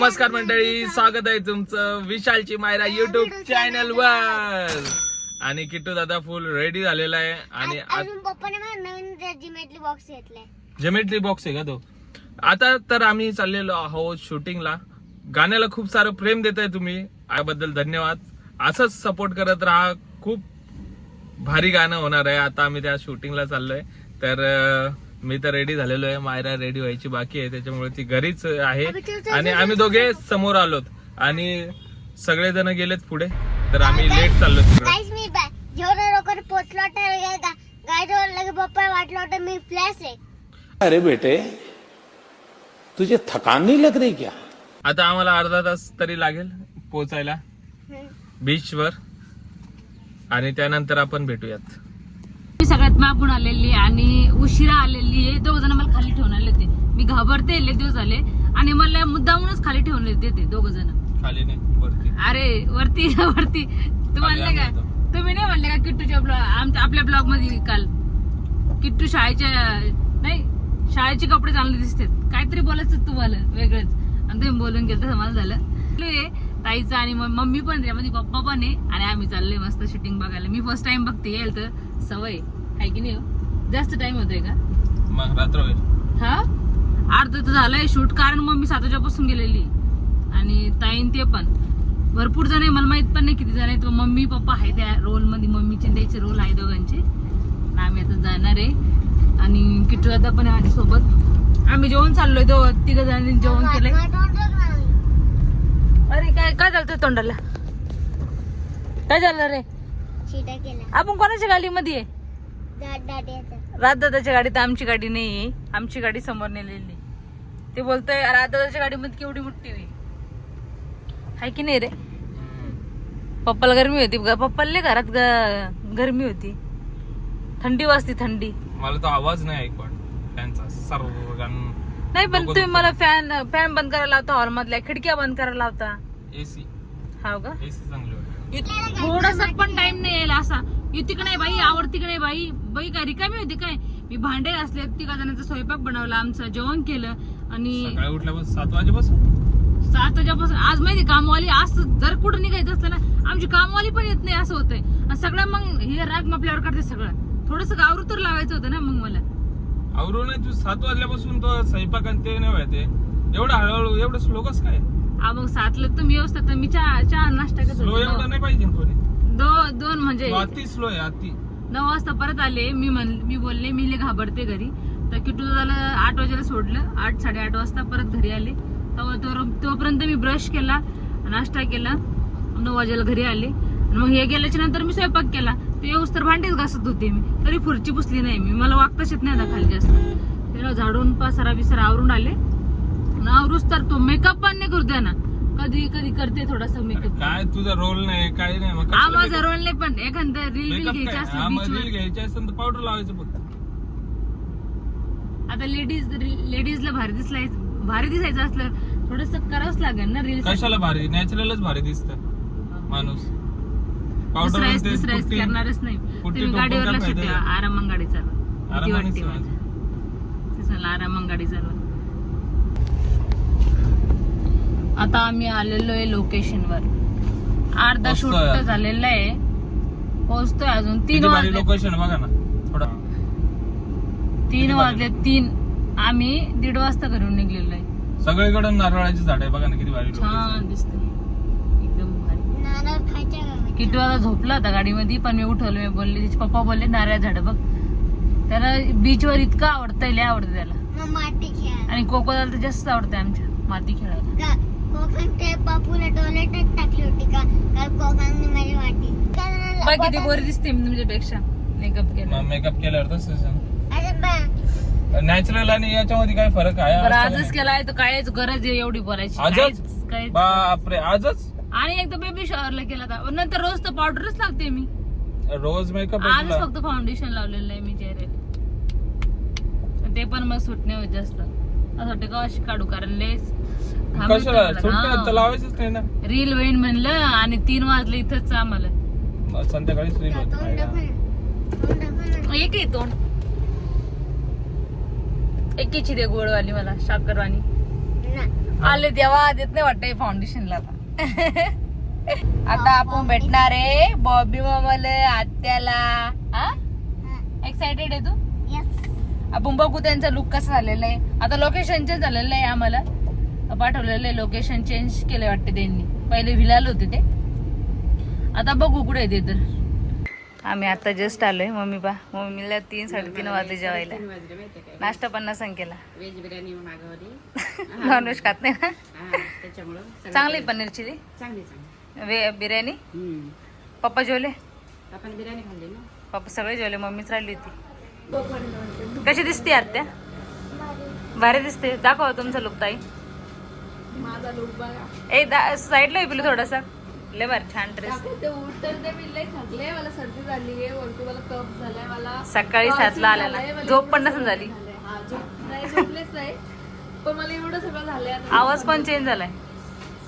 नमस्कार मंडळी, स्वागत आहे तुमचं विशालची मायरा युट्यूब चॅनल वर. आणि किट्टू दादा फुल रेडी झालेला आहे आणि पप्पाने मला नवीन जिमेट्री बॉक्स घेतलाय. जेमेट्री बॉक्स आहे का तो? आता तर आम्ही चाललेलो आहोत शूटिंगला. गाण्याला खूप सारं प्रेम देताय तुम्ही, याबद्दल धन्यवाद. असंच सपोर्ट करत राहा. खूप भारी गाणं होणार आहे. आता आम्ही त्या शूटिंगला चाललोय. तर मी तर रेडी झालेलो आहे. मायरा रेडी व्हायची बाकी आहे, त्याच्यामुळे ती घरीच आहे. आणि आम्ही दोघे समोर आलोत आणि सगळेजण गेलेत पुढे, तर आम्ही लेट चाललो तिकडे. मी जेवढा लवकर पोहोचलो तर गाडीवर लगे पप्पा वाटलं होतं मी फ्लॅश आहे. अरे बेटे तुझे थकान नहीं लग रही क्या? आता आम्हाला अर्धा तास तरी लागेल पोहोचायला बीच वर, आणि त्यानंतर आपण भेटूयात. मी सगळ्यात मागून आलेली आणि उशिरा आलेली आहे. 2 जण मला खाली ठेवून आले होते. मी घाबरते, लय दिवस झाले, आणि मला मुद्दामूनच खाली ठेवून येते ते 2 जण. खाली नाही, वरती. अरे वरती वरती तुम्हाला काय तुम्ही नाही म्हणले का किट्टूच्या आपल्या ब्लॉग मध्ये काल किट्टू शाळेचे कपडे चांगले दिसतात, काहीतरी बोलायचं तुम्हाला वेगळंच, आणि तुम्ही बोलून गेलं तर मला झालं. ताईचं आणि मम्मी पण त्यामध्ये पप्पा पण आहे, आणि आम्ही चाललोय मस्त शूटिंग बघायला. मी फर्स्ट टाइम बघते, येईल तर सवय आहे की नाही. जास्त टाइम होतोय का? मग रात्र होईल. हा, अर्ध तर झालंय शूट, कारण मम्मी 7 वाजेपासून गेलेली आणि ताईन ते पण भरपूर जण आहे. मला माहित पण नाही किती जण आहेत. मम्मी पप्पा आहे त्या रोल मध्ये, मम्मीचे त्याचे रोल आहे दोघांचे. आम्ही आता जाणार आहे आणि किट्टू दादा पण आहे माझ्यासोबत. आम्ही जेवण चाललोय, 3 जणांनी जेवण केलंय. अरे काय काय चालतंय तोंडाला? काय झालं रे? शिटा केला. आपण कोणाच्या गाडीमध्ये आहे? दादाच्या. राजदादाच्या गाडीत आमची गाडी नाहीये. आमची गाडी समोर नेलेली. ते बोलतोय राजदादाच्या गाडीमध्ये केवढी मोठी होई आहे की नाही रे? पप्पाला गरमी होती, पप्पाला घरात गरमी होती, थंडी वाजती, थंडी. मला तो आवाज नाही ऐकू फॅनचा सर्व नाही, पण तुम्ही मला फॅन बंद करायला लावता, हॉल मधल्या खिडक्या बंद करायला लावता. एसी हा का? एसी चांगली वाटते. थोडासा पण टाइम नाही यायला असा. युती का नाही बाई, आवडती का नाही बाई, बाई काय रिकामी होती काय? मी भांडे घासले, 3 जणांचा स्वयंपाक बनवला, आमचं जेवण केलं, आणि सकाळी उठल्यापासून 7 वाजेपासून 7 वाजेपासून. आज माहिती कामवाली, आज जर कुठं निघायचं असलं ना, आमची कामवाली पण येत नाही, असं होतंय. आणि सगळं मग हे राग मापल्यावर करते सगळं. थोडस गावरू तर लावायचं होतं ना मग मला. आवरू नाही तू 7 वाजल्यापासून तो स्वयंपाक आणि ते नाही व्हायचे. एवढं हळूहळू एवढं स्लो कसं काय? मग 7ला तुम्ही व्यवस्थित, तर मी चहा नाश्ता करत स्लो एवढं नाही पाहिजे कोणी. 2 म्हणजे अति स्लो आहे, अति. 9 वाजता परत आले. मी बोलले मी घाबरते घरी, तर किट्टू दादाला 8 वाजेला सोडलं. 8-8:30 वाजता परत घरी आले. तोपर्यंत मी ब्रश केला, नाश्ता केला, 9 वाजेला घरी आले. आणि मग हे गेल्याच्या नंतर मी स्वयंपाक केला. ते येऊस तर भांडीच घासत होते मी, तरी खुर्ची पुसली नाही मी. मला वागताच येत नाही आता खाली जास्त. त्याला झाडून पसारा बिसारा आवरून आले. आवरूच तर तो मेकअप पण नाही करू द्या ना. कधी कधी करते थोडासा मेकअप. काय तुझा रोल नाही, काय नाही. मग माझा रोल नाही, पण एखादा रील घ्यायची असेल तर पावडर लावायचं फक्त. आता लेडीजला भारी दिसायचं असलं थोडस करावंच लागेल ना रील. कशाला भारी? नॅचरलच भारी दिसत माणूस. दुसऱ्याच करणारच नाही. तुम्ही गाडीवर लक्ष ठेवा, आरामात गाडी चालवा. भीती वाटते मला आरामात गाडी चालवा. आता आम्ही आलेलो आहे लोकेशन वर. अर्धा शूट झालेला आहे, पोहोचतोय अजून. 3 वाजले. लोकेशन बघा ना थोडा. 3 वाजले. 3 आम्ही 1:30 वाजता घरून निघलेलो आहे. सगळीकडे नारळाची झाड आहे, बघा ना किती भारी. छान दिसतंय, एकदम भारी. नारळ खायच्या का? किट्टू आता झोपला होता गाडीमध्ये, पण मी उठवलं. मी बोलले, तिचे पप्पा बोलले नारळ झाड बघ. त्याला बीचवर इतकं आवडतंय, लय आवडतं त्याला. मग माती खेळायला. आणि कोकोदाला तर जास्त आवडतंय आमच्या माती खेळायला. कोकण ते बापूला टॉयलेटच टाकली होती का? काल कोकणाने माझी वाटी. बाकी किती बोरी दिसते मी तुमच्यापेक्षा मेकअप केला. मेकअप केल्यावर तसंच अरे बा, नॅचरल आणि याच्यामध्ये काय फरक आहे? बरं आजच केलाय तर कायच गरज आहे एवढी बोलायची? आजच? काहीच. बापरे, आजच? आणि एकदा बेबी शॉवरला केला होता. नंतर रोज तर पावडरच लागते मी. रोज मेकअप? आजच फक्त फाउंडेशन लावलेलं आहे मी चेहऱ्याला. ते पण मग सूट नाही होत जास्त. असं वाटतं का अशी काढू, कारण लेस लावायचंच नाही ना. रील वेण म्हणलं, आणि 3 वाजले इथंच आम्हाला. संध्याकाळीच रील एक आहे तोंड, एकीची दे गोडवाली, मला साखरवाणी. आले देवा देत नाही वाटत फाउंडेशनला आता आपण भेटणार आहे बॉबी मामाला आत्याला. एक्साइटेड आहे तू? आपण बघू त्यांचा लुक कसा झालेला आहे. आता लोकेशन चेंज झालेलं आहे, आम्हाला पाठवलेलं आहे. लोकेशन चेंज केलं वाटते त्यांनी. पहिले विलाल होते ते, आता बघू कुठे येते. तर आम्ही आता जस्ट आलोय. मम्मीला 3-3:30 वाजले जेवायला. नाश्ता पण नसन केला. व्हेज बिर्याणी मागवली. नॉनव्हेज खात नाही ना? त्याच्यामुळं चांगली पनीर चिली चांगली बिर्याणी. पप्पा जेवले? आपण बिर्याणी खाल्ली ना. पप्पा सगळे जेवले, मम्मीच राहिली होती. कशी दिसते आत्या? भारी दिसते. दाखवा तुमचा लुक ताई. माझा लुक बघा. साईडला पिलू थोडासा. लय भारी छान ड्रेस. मला सर्दी झाली आहे, वरती मला कफ झालाय, मला सकाळी 7ला आलेला, झोप पण नसून झाली. नाही झोपलेच नाही, पण मला एवढं सगळं झालंय. आवाज पण चेंज झालाय.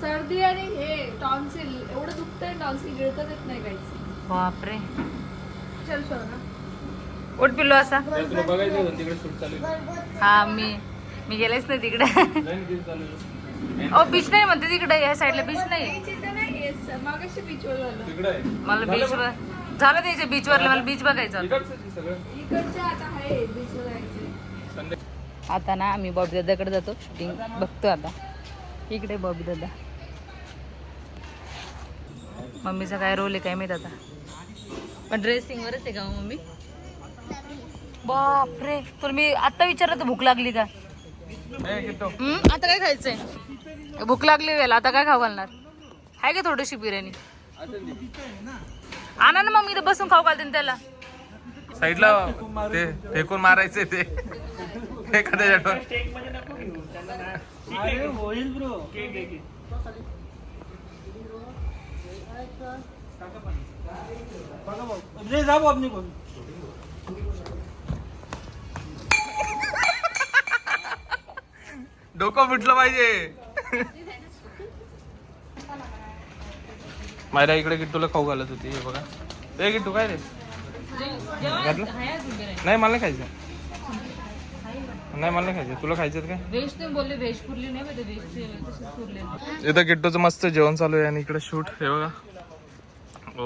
सर्दी आणि हे टॉन्सिल एवढं दुखतंय, टॉन्सिल गिळताच येत नाही काहीच. बापरे. चल ना. उठ पिल्लू असा. तुला बघायचं होतं तिकडे शूट चालू आहे. हा मी गेलेच नाही तिकडे. बीच नाही म्हणते तिकडे, या साईडला बीच नाही. मागाशी बीचवर झालं. तिकडे आहे. मला बीचवर झालं त्याच्या बीचवर. मला बीच बघायचं होतं. इकडचं ते सगळं. इकडच्या आता आहे बीचवर जायचं. संडे. आता ना आम्ही बॉबी दादाकडे जातो, शूटिंग बघतो. आता इकडे बॉबी दादा. मम्मीचा काय रोल आहे काय माहित आता. पण ड्रेसिंग वरच आहे का मम्मी? बापरे. तुला मी आता विचारलं तर भूक लागली का? आता काय खायचंय? भूक लागली वेळेला आता काय खाऊ घालणार? आहे का थोडीशी बिर्याणी? आणा ना मग, मी इथं बसून खाऊ घालते त्याला. साईडला ते फेकून मारायचे ते एखाद्या डोकं फुटलं पाहिजे. मायरा इकडे किट्टूला खाऊ घालत होती. हे बघा. ए किट्टू काय रे घातलं? नाही मला नाही खायचं. नाही मला नाही खायचं. तुला खायचं काय? व्हेज तुम्ही बोलले, व्हेज पुरली नाही माहिती. व्हेज पुरले. इथं किट्टूचं मस्त जेवण चालू आहे आणि इकडे शूट. हे बघा. ओ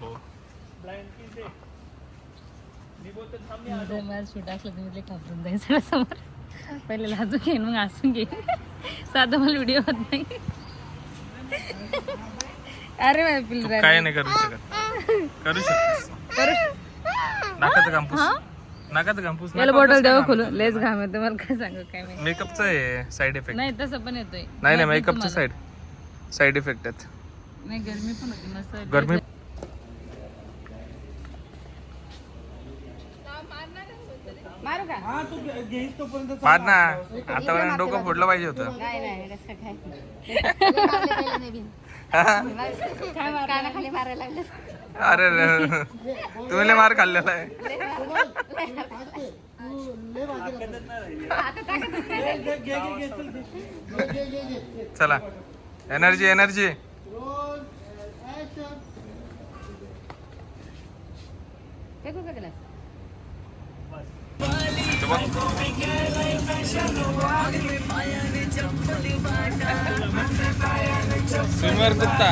हो. माझं शूट असलं तुम्ही घाबरून जाईल सगळ्यासमोर. पहिले लाजून घेईन, मग हसून घेईन. साधा मला व्हिडिओ होत नाही. अरे तू काय नाही करू शकत. करू शकतेस. नाकाचं कांपूस. नाकाचं कांपूस. याला बॉटल द्यावं खोलून. लेस घाम येते मला. काय सांगू काय माहिती. मेकअपचा आहे साइड इफेक्ट. नाही तसं पण येतोय. नाही मेकअपचा साइड इफेक्ट आहेत. नाही गरमी पण होती मस्त. गरमी. मारू का? मार ना. आतापर्यंत डोकं फोडलं पाहिजे होतं. कानाखाली मारायला लागलं. अरे तुम्ही मार खाल्लेला आहे. चला एनर्जी. स्विमर कुत्ता.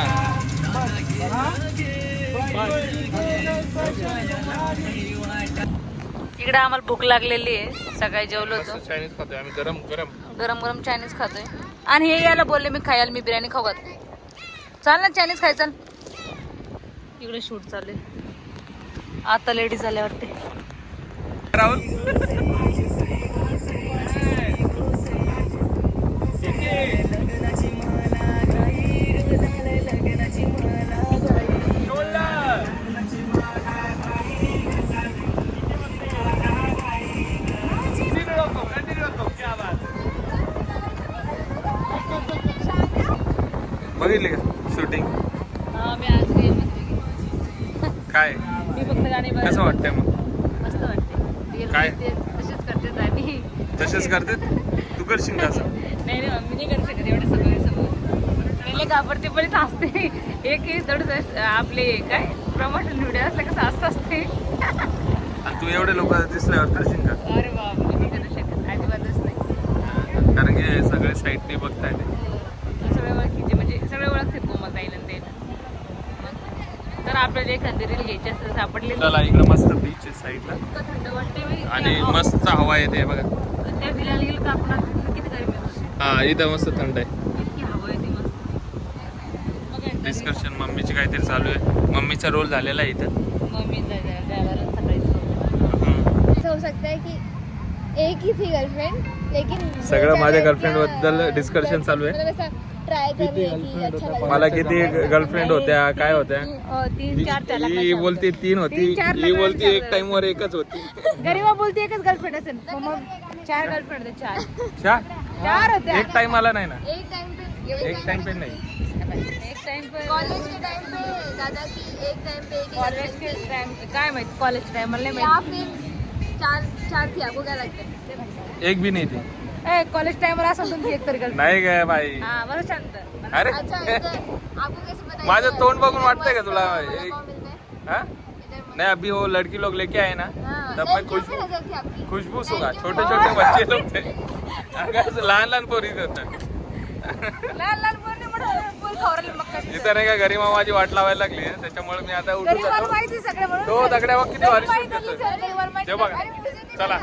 इकडे आम्हाला भूक लागलेली आहे. सकाळी जेवलो होतो. चायनीज खातोय आम्ही. गरम गरम चायनीज खातोय. आणि हे याला बोलले मी खायला, मी बिर्याणी खाऊ घालते. चाल ना चायनीज खाय चाल. इकडे शूट चालू आहे. आता लेडीज आल्या वाटते. राहुल बघितले का शूटिंग? मी आज काय मी फक्त गाणी कसं वाटतंय मग? मस्त वाटते. काय? तसेच करते आणि तसेच करते. तू करशील का असं? नाही रे मी नाही करू शकत एवढं समोर. पहिले घाबरते पण असते. एक थोडस आपले काय प्रमोशन व्हिडिओ असलं कसं असते. आणि तू एवढे लोक दिसल्यावर करशील का? अरे बाप मी नाही करू शकत अजिबातच नाही. कारण की सगळे साईडने बघताय ते. सगळे ओळखीचे म्हणजे सगळे ओळखतात कोमल ताईला ते. तर आपल्याला एखादी रील घ्यायची असेल सापडले चला इकडं मस्त बीच आहे साईडला इतकं थंड वाटते बाई. आणि मस्त हवा येते बघा. त्या फिरायला गेलं तर आपण आता किती गरमी होते. हा इथं मस्त थंड आहे. इतकी हवा येते मस्त. बघा डिस्कशन मम्मीची काहीतरी चालू आहे. मम्मीचा रोल झालेला आहे इथं. मम्मी ड्रायव्हरला सकाळीच हम्म. हो सकता है कि एक ही थी गर्लफ्रेंड लेकिन सगळं माझ्या गर्लफ्रेंड बद्दल डिस्कशन चालू आहे. मतलब ऐसा ट्राई कर रही है कि अच्छा लगे. मला किती गर्लफ्रेंड होत्या काय होत्या 3-4 ही बोलते 3 होती. ही बोलते एक टाइम वर एकच होती. गरीबा बोलते एकच गर्लफ्रेंड असेल मग 4 गर्लफ्रेंड होते 4 चा? 4 होत्या. एक टाइम आला नाही ना. एक टाइम पे एक टाइम पे नाही. एक टाइम पर कॉलेज के टाइम पे दादा की एक टाइम पे एक ही कॉलेज girlfriend के थी. टाइम काय माहिती कॉलेज टाइम मला नाही या माहिती. फिर चार थी. आपको क्या लगता है? एक भी नहीं थी. कॉलेज टाइमला असं तुमची एक तरी गर्लफ्रेंड. नाही काय बाई. हा बरं शांत. अरे अच्छा इधर आपको कैसे पता? माझं इधर तोंड बघून वाटतंय का मस्त तुला? वड़ा एक- पाव मिलता है? हाँ? इधर नहीं अभी वो लड़की लोग लेके आए ना हाँ, तब नहीं, मैं कैसी नजर थी आपकी? खुशबू सुगा. Thank you. छोटे छोटे बच्चे लोग थे. अगं लहान लहान पोरी होतात. लहान लहान पोरं मोठं पोर खावरले मक्का. इथं नाही का घरी मामाची वाट लावायला लागली आहे. त्याच्यामुळे मी आता उठून गरीबाला जातो. माहिती सगळे म्हणून. तो दगड्या बघ किती भारी माहिती shoot आहे, करतोय. गरीबाला माहिती ते बघा. आहे. चला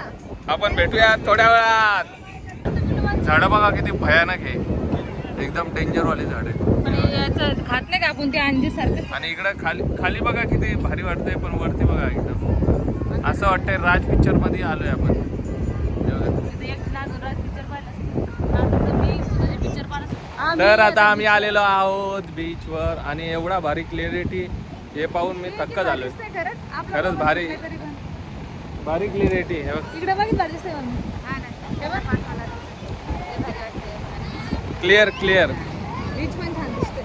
आपण भेटूया थोड्या वेळात. झाडं बघा किती भयानक आहे. एकदम डेंजर वाले झाड आहे. पण याचं खात नाही का आपण ते अंजीर सारखं. आणि इकडं खाली खाली बघा किती भारी वाटतंय पण वरती बघा एकदम असं वाटतंय राज पिक्चर मध्ये आलोय आपण. हे बघा. तर आता आम्ही आलेलो आहोत बीच वर आणि एवढा भारी क्लिअरिटी हे पाहून मी थक्क झालोय. खरंच भारी भारी क्लिअरिटी हे बघ. इकडे बघितलं दिसतंय मम्मी. Clear clear. बीच पण छान दिसतंय.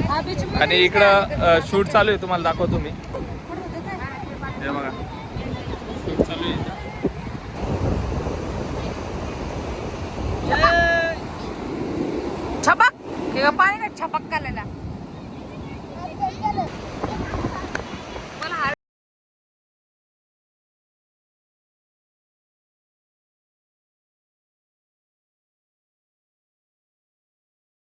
हा बीच आणि इकडं शूट चालू आहे तुम्हाला दाखवतो मी. हे बघा शूट चालू आहे इथं. छपक हे पाणी ना छपक काढलेला.